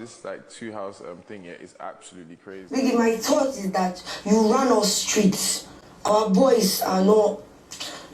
this like two house thing here is absolutely crazy. Biggie, my thought is that you run us streets. Our boys are not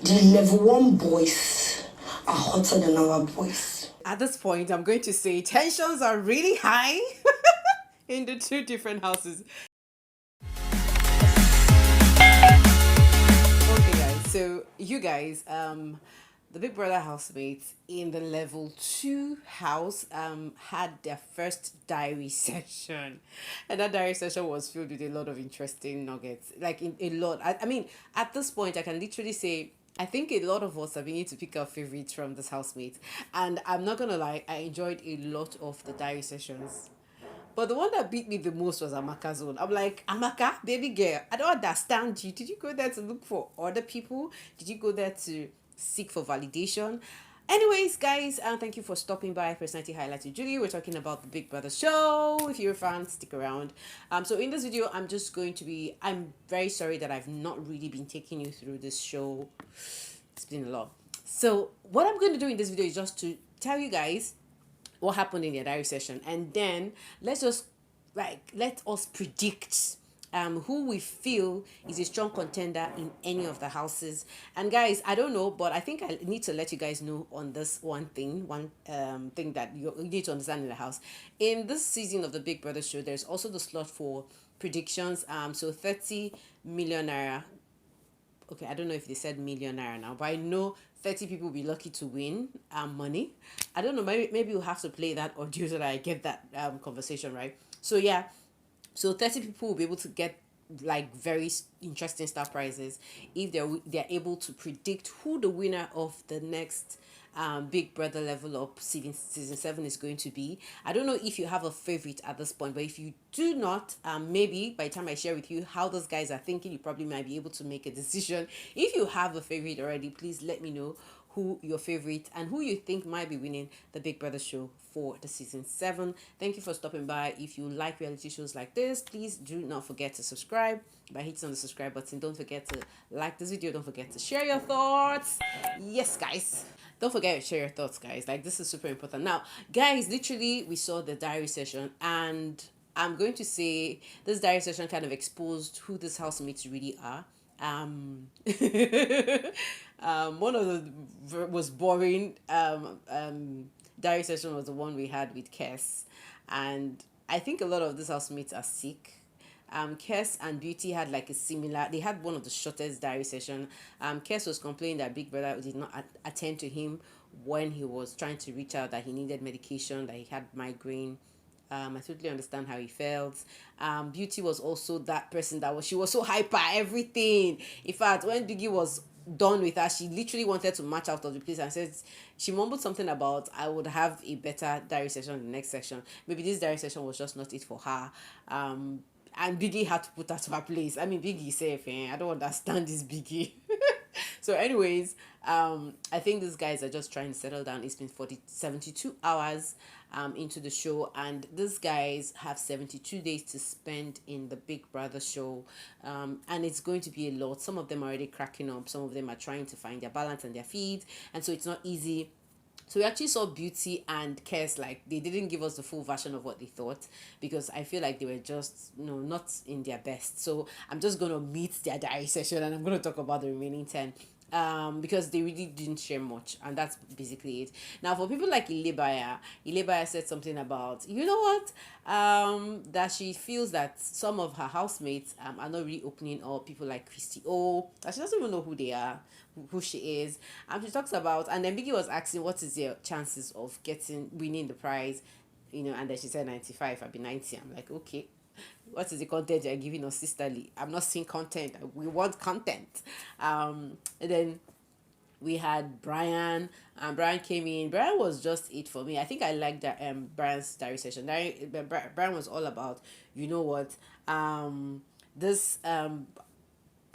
the level 1 boys are hotter than our boys. At this point, I'm going to say tensions are really high in the two different houses. Okay, guys. So you guys, the Big Brother housemates in the level 2 house had their first diary session, and that diary session was filled with a lot of interesting nuggets. Like in a lot. I mean, at this point, I can literally say I think a lot of us have been able to pick our favorites from this housemate, and I'm not gonna lie, I enjoyed a lot of the diary sessions. But the one that beat me the most was Amaka's own. I'm like, Amaka, baby girl, I don't understand you. Did you go there to look for other people? Did you go there to seek for validation? Anyways, guys, thank you for stopping by. Personality Highlights with Julie. We're talking about the Big Brother show. If you're a fan, stick around. So in this video, I'm very sorry that I've not really been taking you through this show. It's been a lot. So what I'm going to do in this video is just to tell you guys what happened in the diary session, and then let us predict who we feel is a strong contender in any of the houses. And guys, I don't know, but I think I need to let you guys know on this one thing that you need to understand in the house. In this season of the Big Brother show, there's also the slot for predictions. So 30 million naira. Okay, I don't know if they said million naira now, but I know 30 people will be lucky to win money. I don't know, maybe we'll have to play that audio so that I get that conversation right. So yeah, so 30 people will be able to get like very interesting star prizes if they're able to predict who the winner of the next Big Brother level up season 7 is going to be. I don't know if you have a favorite at this point, but if you do not, maybe by the time I share with you how those guys are thinking, you probably might be able to make a decision. If you have a favorite already, please let me know who your favorite and who you think might be winning the Big Brother show for the season 7. Thank you for stopping by. If you like reality shows like this, please do not forget to subscribe by hitting on the subscribe button. Don't forget to like this video. Don't forget to share your thoughts. Yes, guys. Don't forget to share your thoughts, guys. Like, this is super important. Now, guys, literally, we saw the diary session, and I'm going to say this diary session kind of exposed who this housemates really are. One of the most boring diary session was the one we had with Kes, and I think a lot of these housemates are sick. Kes and Beauty had like they had one of the shortest diary session. Kes was complaining that Big Brother did not attend to him when he was trying to reach out, that he needed medication, that he had migraine. I totally understand how he felt. Beauty was also that person she was so hyper, everything. In fact, when Biggie was done with her, she literally wanted to march out of the place and said, she mumbled something about, I would have a better diary session in the next section. Maybe this diary session was just not it for her. And Biggie had to put her to her place. I mean, Biggie safe, I don't understand this Biggie. So anyways, I think these guys are just trying to settle down. It's been 72 hours into the show, and these guys have 72 days to spend in the Big Brother show, and it's going to be a lot. Some of them are already cracking up. Some of them are trying to find their balance and their feet, and so it's not easy. So we actually saw Beauty and Kes, like, they didn't give us the full version of what they thought, because I feel like they were just, not in their best. So I'm just going to meet their diary session, and I'm going to talk about the remaining 10. Because they really didn't share much, and that's basically it. Now, for people like Bbnaija said something about, that she feels that some of her housemates are not really opening up. People like Christy that she doesn't even know who they are, who she is. She talks about, and then Biggie was asking, what is your chances of winning the prize? And then she said 95. I'll be 90. I'm like, okay. What is the content you're giving us, sisterly? I'm not seeing content. We want content. And then we had Brian, and Brian came in. Brian was just it for me. I think I liked that Brian's diary session. Brian was all about, this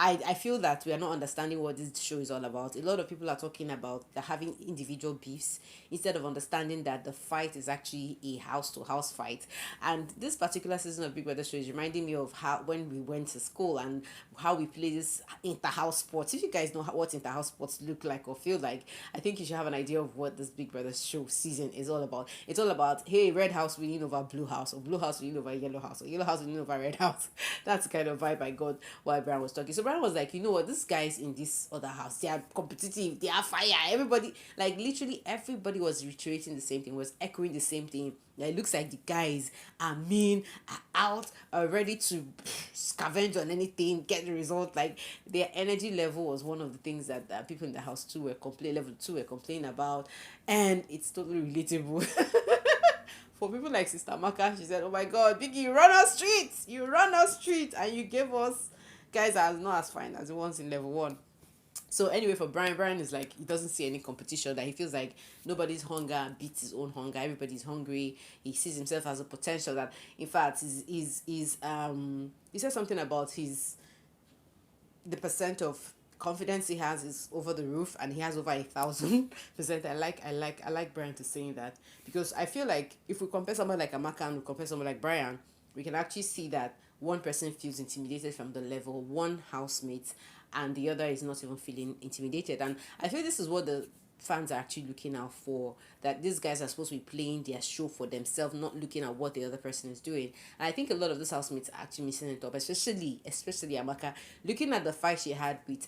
I feel that we are not understanding what this show is all about. A lot of people are talking about the having individual beefs instead of understanding that the fight is actually a house to house fight. And this particular season of Big Brother show is reminding me of how when we went to school and how we play this inter-house sports. If you guys know what inter-house sports look like or feel like, I think you should have an idea of what this Big Brother show season is all about. It's all about, hey, red house winning over blue house, or blue house winning over yellow house, or yellow house winning over red house. That's the kind of vibe I got while Brian was talking. So Brian was like, you know what, these guys in this other house, they are competitive, they are fire. Everybody, like literally everybody was reiterating the same thing, was echoing the same thing. It looks like the guys are mean, are out, are ready to scavenge on anything, get the result. Like their energy level was one of the things that people in the house too were complaining, level 2 were complaining about, and it's totally relatable. For people like Sister Amaka, she said, "Oh my God, Biggie, you run our streets, and you gave us guys that are not as fine as the ones in level 1." So anyway, for Brian is like, he doesn't see any competition, that he feels like nobody's hunger beats his own hunger. Everybody's hungry. He sees himself as a potential that, in fact, he said something about the percent of confidence he has is over the roof, and he has over 1,000%. I like Brian to saying that, because I feel like if we compare someone like Amaka and we compare someone like Brian, we can actually see that one person feels intimidated from the level one housemate, and the other is not even feeling intimidated. And I feel this is what the fans are actually looking out for, that these guys are supposed to be playing their show for themselves, not looking at what the other person is doing. And I think a lot of these housemates are actually missing it up, especially Amaka, looking at the fight she had with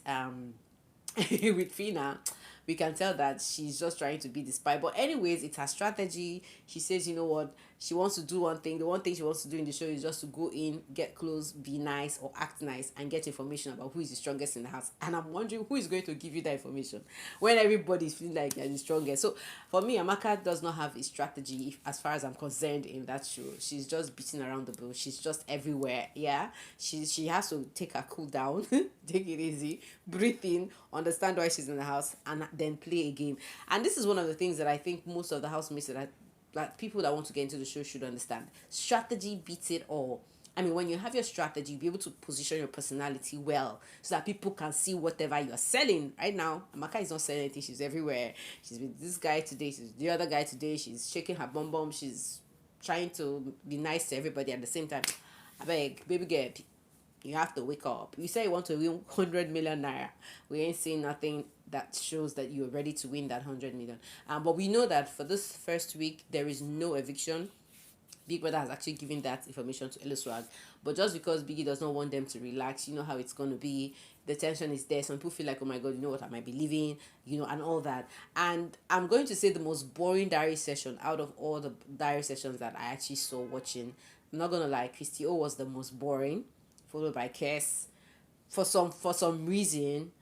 with Fina. We can tell that she's just trying to be the spy. But anyways, it's her strategy. She says, you know what, she wants to do one thing. The one thing she wants to do in the show is just to go in, get close, be nice or act nice, and get information about who is the strongest in the house. And I'm wondering who is going to give you that information when everybody's feeling like they're the strongest. So for me, Amaka does not have a strategy, as far as I'm concerned, in that show. She's just beating around the bush. She's just everywhere. Yeah, she has to take her cool down, take it easy, breathe in, understand why she's in the house, and then play a game. And this is one of the things that I think most of the housemates that people that want to get into the show should understand. Strategy beats it all. I mean, when you have your strategy, you'll be able to position your personality well so that people can see whatever you're selling. Right now, Amaka is not selling anything. She's everywhere. She's with this guy today. She's with the other guy today. She's shaking her bum bum. She's trying to be nice to everybody at the same time. I beg, baby girl, you have to wake up. You say you want to win 100 million naira. We ain't saying nothing that shows that you're ready to win that 100 million. But we know that for this first week, there is no eviction. Big Brother has actually given that information to Eliswag. But just because Biggie does not want them to relax, you know how it's going to be. The tension is there. Some people feel like, oh my God, you know what, I might be leaving, and all that. And I'm going to say the most boring diary session out of all the diary sessions that I actually saw watching. I'm not going to lie, Christy O was the most boring, followed by Kes. For some reason,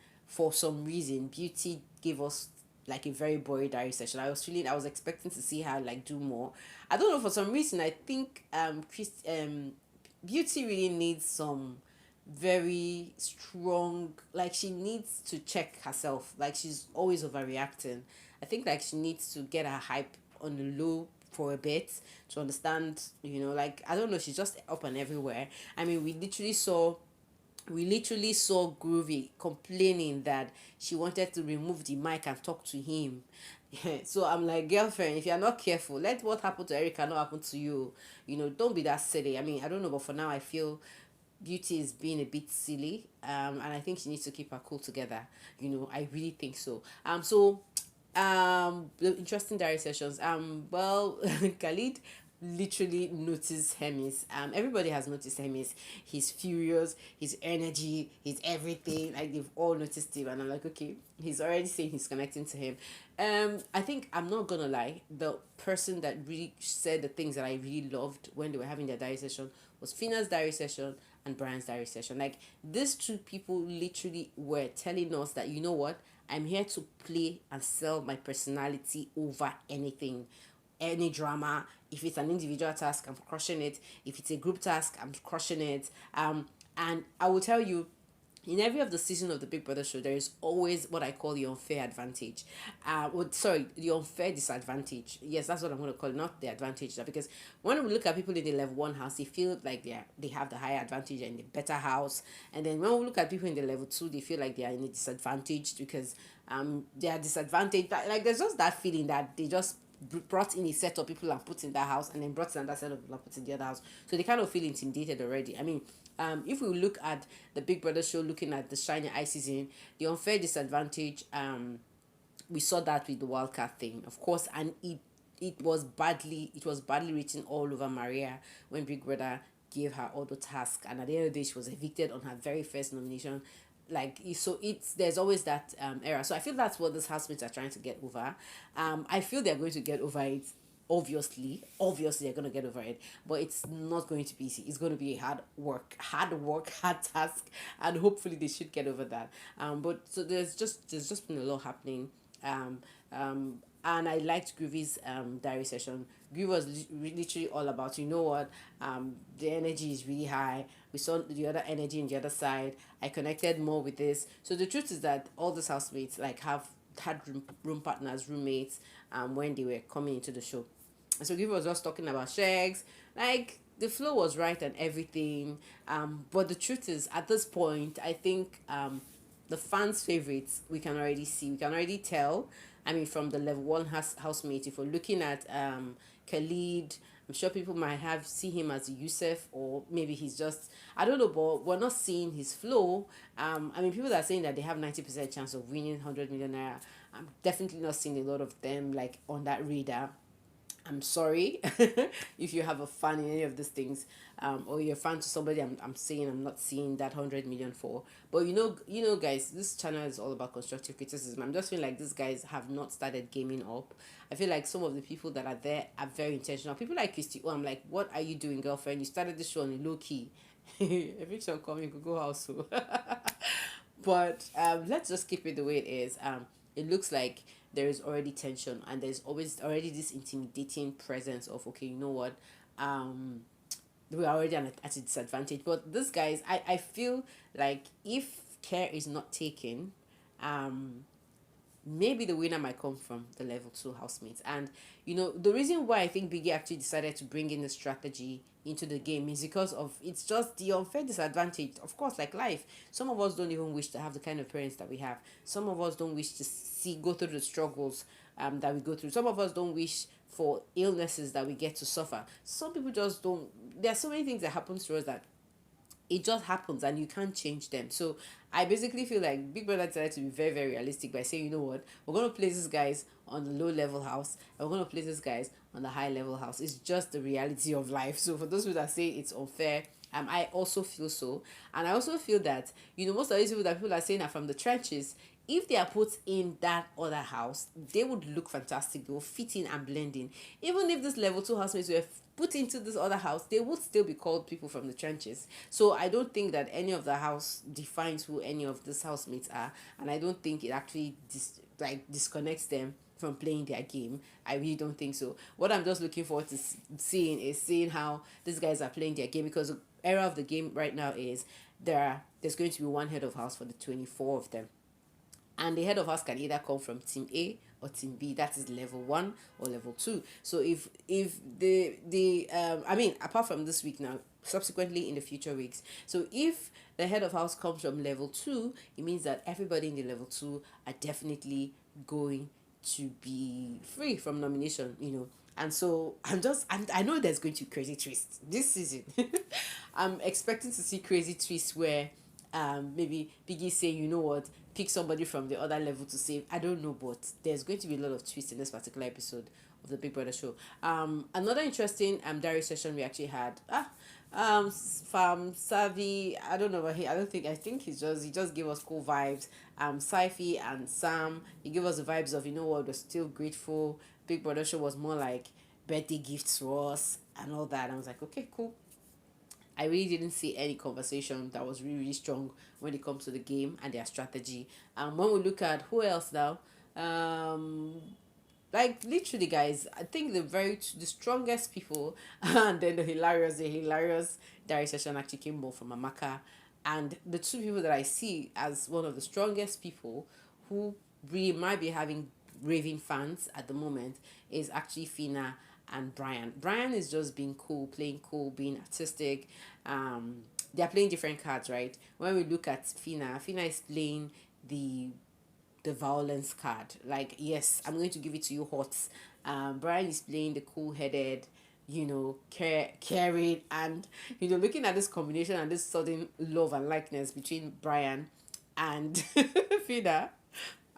Beauty gave us like a very boring diary session. I was expecting to see her like do more. I don't know, for some reason I think Beauty really needs some very strong, like she needs to check herself. Like she's always overreacting. I think like she needs to get her hype on the low for a bit to understand, like I don't know, she's just up and everywhere. I mean, we literally saw Groovy complaining that she wanted to remove the mic and talk to him. So I'm like, girlfriend, if you're not careful, let what happened to Erica not happen to you. Don't be that silly. I mean, I don't know, but for now I feel Beauty is being a bit silly. And I think she needs to keep her cool together. I really think so. The interesting diary sessions. Khalid literally noticed Hermes. Everybody has noticed Hermes. He's furious, his energy, his everything. Like they've all noticed him, and I'm like, okay, he's already saying he's connecting to him. I think, I'm not gonna lie, the person that really said the things that I really loved when they were having their diary session was Fina's diary session and Brian's diary session. Like these two people literally were telling us that, you know what, I'm here to play and sell my personality over anything. Any drama. If it's an individual task, I'm crushing it. If it's a group task, I'm crushing it. And I will tell you, in every of the season of the Big Brother show, there is always what I call the unfair advantage. The unfair disadvantage. Yes, that's what I'm going to call it, not the advantage. Because when we look at people in the level one house, they feel like they have the higher advantage and the better house. And then when we look at people in the level two, they feel like they are in a disadvantage because they are disadvantaged. Like there's just that feeling that they just brought in a set of people and put in that house, and then brought in another set of people and put in the other house, so they kind of feel intimidated already. I mean, if we look at the Big Brother show, looking at the Shiny Eye season, the unfair disadvantage, we saw that with the wildcard thing, of course, and it was badly written all over Maria when Big Brother gave her all the task, and at the end of the day she was evicted on her very first nomination. Like, so it's there's always that error. So I feel that's what these housemates are trying to get over. I feel they're going to get over it. Obviously they're going to get over it, but it's not going to be easy. It's going to be hard task, and hopefully they should get over that. But so there's just been a lot happening. um and I liked Groovy's diary session. Groovy was literally all about, you know what, the energy is really high. We saw the other energy in the other side. I connected more with this. So the truth is that all these housemates like have had room partners, roommates, when they were coming into the show. And so Groovy was just talking about shags, like the flow was right and everything. But the truth is, at this point, I think the fans' favorites we can already tell. I mean, from the level one housemate, if we're looking at Khalid, I'm sure people might have see him as Yusuf, or maybe he's just, I don't know, but we're not seeing his flow. I mean, people are saying that they have 90% chance of winning 100 million naira. I'm definitely not seeing a lot of them like on that radar. I'm sorry if you have a fan in any of these things, or you're a fan to somebody. I'm saying I'm not seeing that 100 million for. But guys, this channel is all about constructive criticism. I'm just feeling like these guys have not started gaming up. I feel like some of the people that are there are very intentional. People like Christy, oh, I'm like, what are you doing, girlfriend? You started this show on low key. Eviction coming, you could go house. So. But let's just keep it the way it is. It looks like there is already tension, and there's always already this intimidating presence of, okay, you know what, we're already at a disadvantage. But these guys, I feel like if care is not taken, maybe the winner might come from the level two housemates. And the reason why I think Biggie actually decided to bring in the strategy into the game is because of, it's just the unfair disadvantage. Of course, like life, some of us don't even wish to have the kind of parents that we have. Some of us don't wish to go through the struggles that we go through. Some of us don't wish for illnesses that we get to suffer. Some people just don't. There are so many things that happen to us that it just happens and you can't change them. So I basically feel like Big Brother decided to be very, very realistic by saying, you know what, we're going to place these guys on the low level house and we're going to place these guys on the high level house. It's just the reality of life. So for those people that say it's unfair, I also feel so. And I also feel that, most of these people that people are saying are from the trenches. If they are put in that other house, they would look fantastic. They will fit in and blend in. Even if this level two housemates were put into this other house, they would still be called people from the trenches. So I don't think that any of the house defines who any of these housemates are, and I don't think it actually disconnects them from playing their game. I really don't think so. What I'm just looking forward to seeing how these guys are playing their game, because the era of the game right now is there's going to be one head of house for the 24 of them. And the head of house can either come from team A or team B. That is level 1 or level 2. So if apart from this week now, subsequently in the future weeks. So if the head of house comes from level 2, it means that everybody in the level 2 are definitely going to be free from nomination. And so I know there's going to be crazy twists this season. I'm expecting to see crazy twists where maybe Biggie say, you know what, pick somebody from the other level to save. I don't know, but there's going to be a lot of twists in this particular episode of the Big Brother show. Another interesting diary session we actually had. From Savvy, I don't know, but I think he just gave us cool vibes. Saifi and Sam, he gave us the vibes of, we're still grateful. Big Brother show was more like birthday gifts to us and all that. I was like, okay, cool. I really didn't see any conversation that was really, really strong when it comes to the game and their strategy. When we look at who else now, like literally, guys, I think the strongest people and then the hilarious diary session actually came more from Amaka And the two people that I see as one of the strongest people who really might be having raving fans at the moment is actually Fina and Brian. Brian is just being cool, playing cool, being artistic. They're playing different cards, right? When we look at Fina, Fina is playing the violence card. Like, yes, I'm going to give it to you hot. Brian is playing the cool headed, caring, and looking at this combination and this sudden love and likeness between Brian and Fina.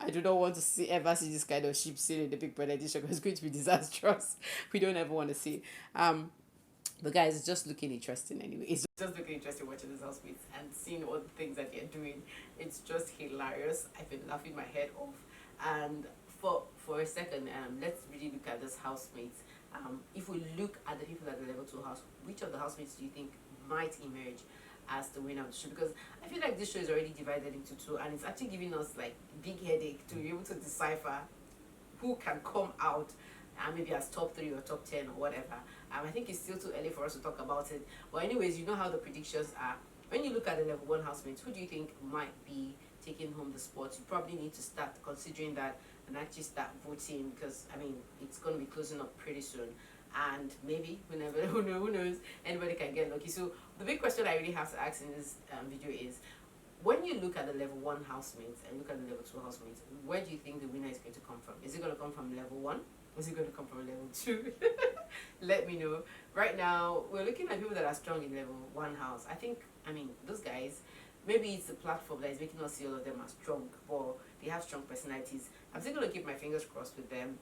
I do not want to ever see this kind of ship sailing in the Big Brother edition because it's going to be disastrous. We don't ever want to see. But guys, it's just looking interesting anyway. It's just looking interesting watching this housemates and seeing all the things that they're doing. It's just hilarious. I've been laughing my head off. And for a second, let's really look at this housemates. If we look at the people at the level 2 house, which of the housemates do you think might emerge as the winner of the show? Because I feel like this show is already divided into two, and it's actually giving us like big headache to be able to decipher who can come out maybe as top 3 or top 10 or whatever. I think it's still too early for us to talk about it. But anyways, you know how the predictions are. When you look at the level 1 housemates, who do you think might be taking home the spot? You probably need to start considering that and actually start voting, because I mean it's going to be closing up pretty soon, and maybe who knows, anybody can get lucky. So the big question I really have to ask in this video is, when you look at the level 1 housemates and look at the level 2 housemates, where do you think the winner is going to come from? Is it going to come from level 1? Is it going to come from level 2? Let me know. Right now, we're looking at people that are strong in level 1 house. I mean, those guys, maybe it's the platform that is making us see all of them as strong, but they have strong personalities. I'm still going to keep my fingers crossed with them.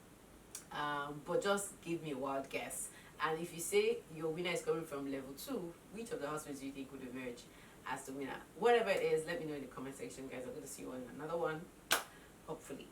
But just give me a wild guess. And if you say your winner is coming from level 2, which of the housemates do you think would emerge as the winner? Whatever it is, let me know in the comment section, guys. I'm going to see you on another one, hopefully.